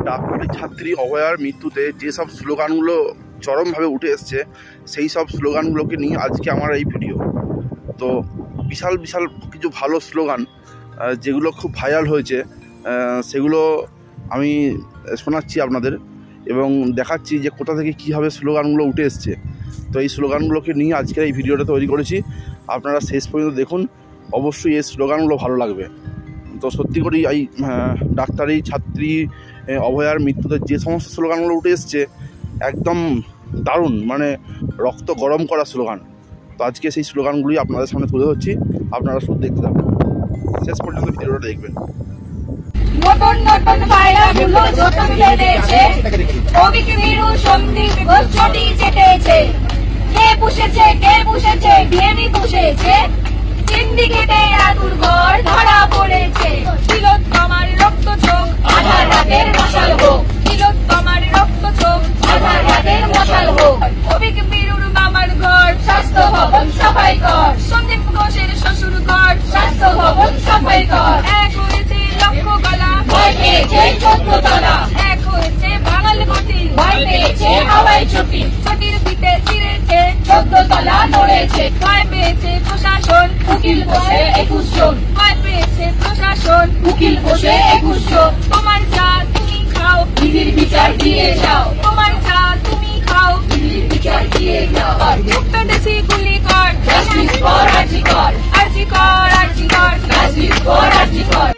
ডাক্তারি ছাত্রী অভয়ার মৃত্যুতে যেসব স্লোগানগুলো চরমভাবে উঠে এসছে, সেই সব স্লোগানগুলোকে নিয়ে আজকে আমার এই ভিডিও। তো বিশাল বিশাল কিছু ভালো স্লোগান যেগুলো খুব ভাইরাল হয়েছে, সেগুলো আমি শোনাচ্ছি আপনাদের এবং দেখাচ্ছি যে কোথা থেকে কীভাবে স্লোগানগুলো উঠে এসছে। তো এই স্লোগানগুলোকে নিয়ে আজকের এই ভিডিওটা তৈরি করেছি। আপনারা শেষ পর্যন্ত দেখুন, অবশ্যই এই স্লোগানগুলো ভালো লাগবে। তো সত্যি করেই এই ডাক্তারি ছাত্রী অভয়ার মৃত্যুতে যে সমস্ত স্লোগানগুলো উঠে এসছে, একদম দারুণ, মানে রক্ত গরম করা স্লোগান। তো আজকে সেই স্লোগানগুলি আপনাদের সামনে তুলে ধরছি, আপনারা শুধু দেখতে থাকুন, শেষ পর্যন্ত ভিডিওটা দেখবেন। নতুন নতুন পায়রাগুলো যতন বেঁধেছে, কবিক বীরু সন্দীপ ঘোষ চটি চেটেছে। কে পুষেছে বিএমি পুষেছে, সিন্ডিকেটে আতুর ঘর ধরা পড়েছে। তিলোত্তমার রক্ত চোখ আধার রাতের মশাল হোক, তিলোত্তমার রক্ত চোখ আধার রাতের মশাল হোক। কবিক বীরুর মামার ঘর স্বাস্থ্য ভবন সাফাই কর, সন্দীপ ঘোষের শ্বশুর ঘর স্বাস্থ্য ভবন সাফাই কর। এক হয়েছে লক্ষ গলা, ভয় পেয়েছে 14 তলা। এক হয়েছে বাঙাল গতি, ভয় পেয়েছে হাওয়াই চটি। চটির পিঠে ছিঁড়েছে 14 তলা নড়েছে। ভয় পেয়েছে প্রশাসন, উকিল বসে 21 জন। ভয় পেয়েছে প্রশাসন, উকিল বসে 21 জন। তোমার চা তুমি খাও, বিধির বিচার দিয়ে যাও। তোমার চা তুমি খাও, বিধির বিচার দিয়ে যাও। মুক্ত দেশি গুলি কর, জাস্টিস ফর আরজি কর, আরজি কর, আরজি কর, জাস্টিস ফর আরজি কর।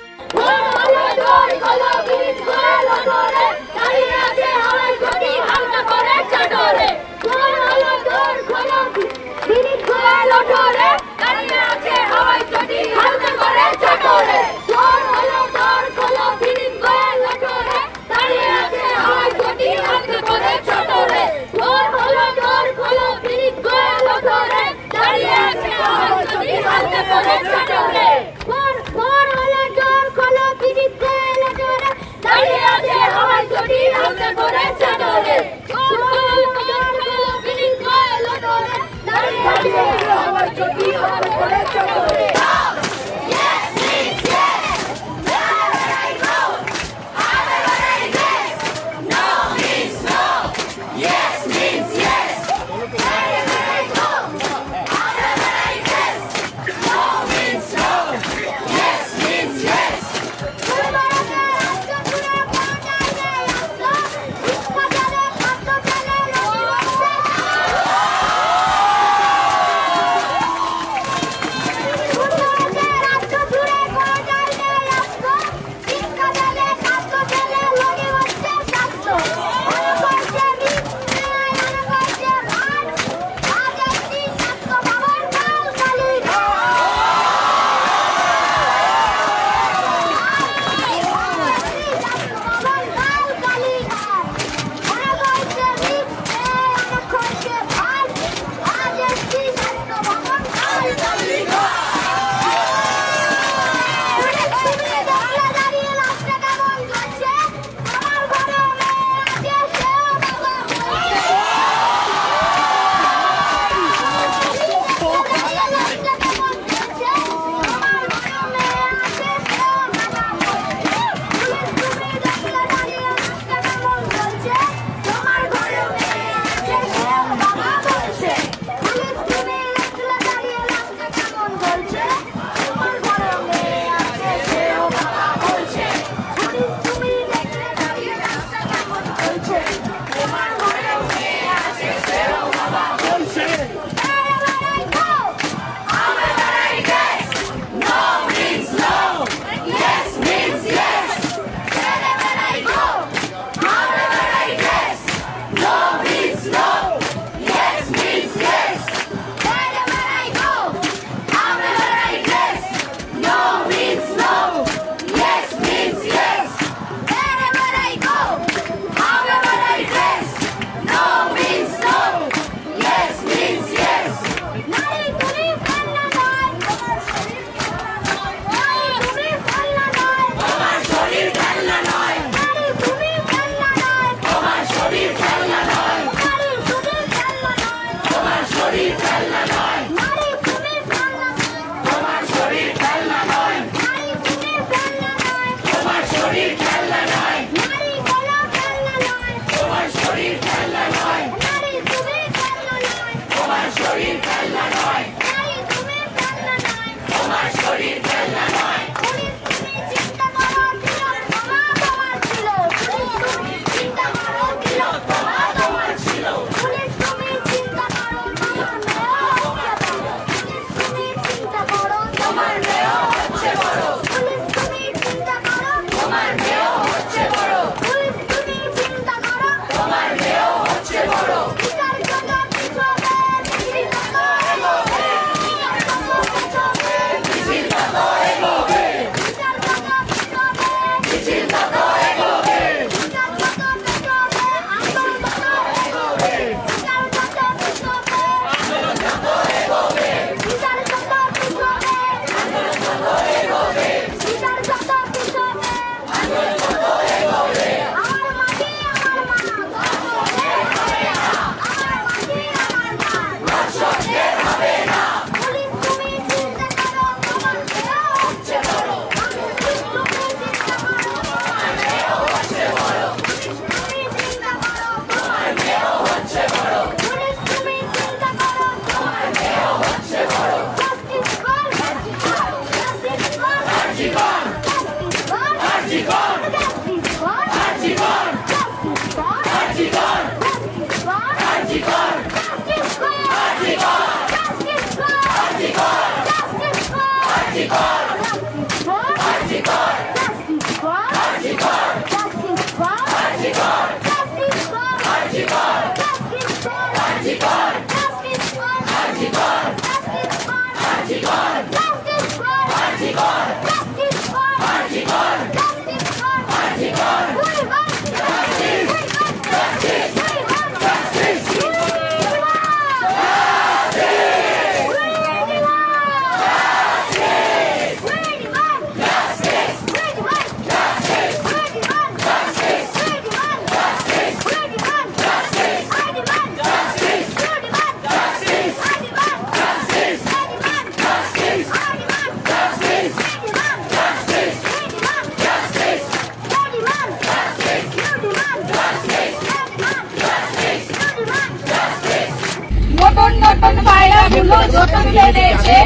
নতুন পায়রাগুলো জোটন বেঁধেছে,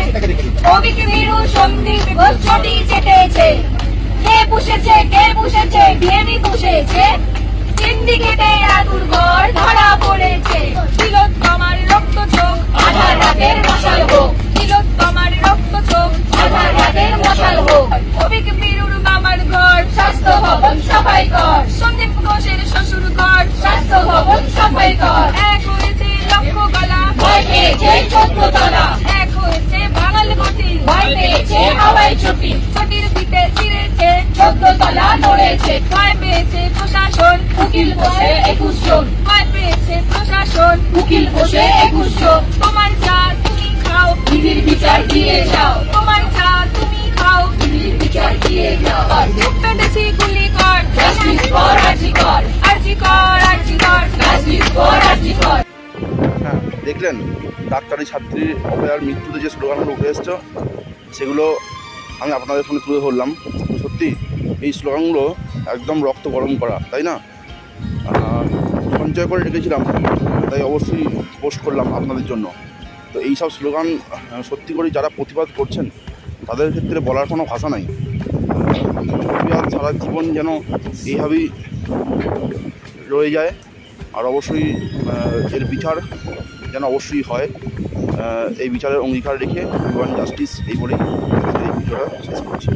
কবিকে ভীরু সন্দীপ ঘোষ ছটি চেটেছে। কে পুষেছে বিএনপি পুষেছে, সিন্ডিকেটে আতুর ঘর ধরা পড়েছে। তিলোত্তমার রক্ত চোখ আধার রাতের মশাল হোক, তিলোত্তমার রক্ত চোখ আধার রাতের মশাল হোক। কবিকে ভীরুর মামার ঘর স্বাস্থ্য ভবন সাফাই কর, সন্দীপ ঘোষের শ্বশুর ঘর স্বাস্থ্য ভবন সাফাই কর। এক হয়েছে লক্ষ গলা, ভয় পেয়েছে 14 তলা। এক হয়েছে বাঙাল গতি, ভয় পেয়েছে হাওয়াই ছুটি। ছটির পিঠে ছিঁড়েছে 14 তলা নড়েছে। ভয় পেয়েছে প্রশাসন, উকিল বসে 21 জন। ভয় পেয়েছে প্রশাসন, উকিল বসে 21 জন। তোমার চা তুমি খাও, বিধির বিচার দিয়ে যাও। তোমার চা তুমি খাও, বিধির বিচার দিয়ে যাও। পেটেছি গুলি কর, জাস্টিস ফর আরজি কর, আরজি কর, আরজি কর, জাস্টিস ফর আরজি কর। হ্যাঁ, দেখলেন ডাক্তারি ছাত্রীর অভয়ার মৃত্যুতে যে স্লোগানগুলো উঠে এসছে সেগুলো আমি আপনাদের সামনে তুলে ধরলাম। সত্যি এই স্লোগানগুলো একদম রক্ত গরম করা, তাই না? সঞ্চয় করে রেখেছিলাম, তাই অবশ্যই পোস্ট করলাম আপনাদের জন্য। তো এই সব স্লোগান সত্যি করে যারা প্রতিবাদ করছেন তাদের ক্ষেত্রে বলার কোনো ভাষা নাই। সারা জীবন যেন এইভাবেই রয়ে যায়, আর অবশ্যই এর বিচার যেন অবশ্যই হয়। এই বিচারের অঙ্গীকার রেখে জাস্টিস এই বলেই এই ভিডিওটা শেষ করছি।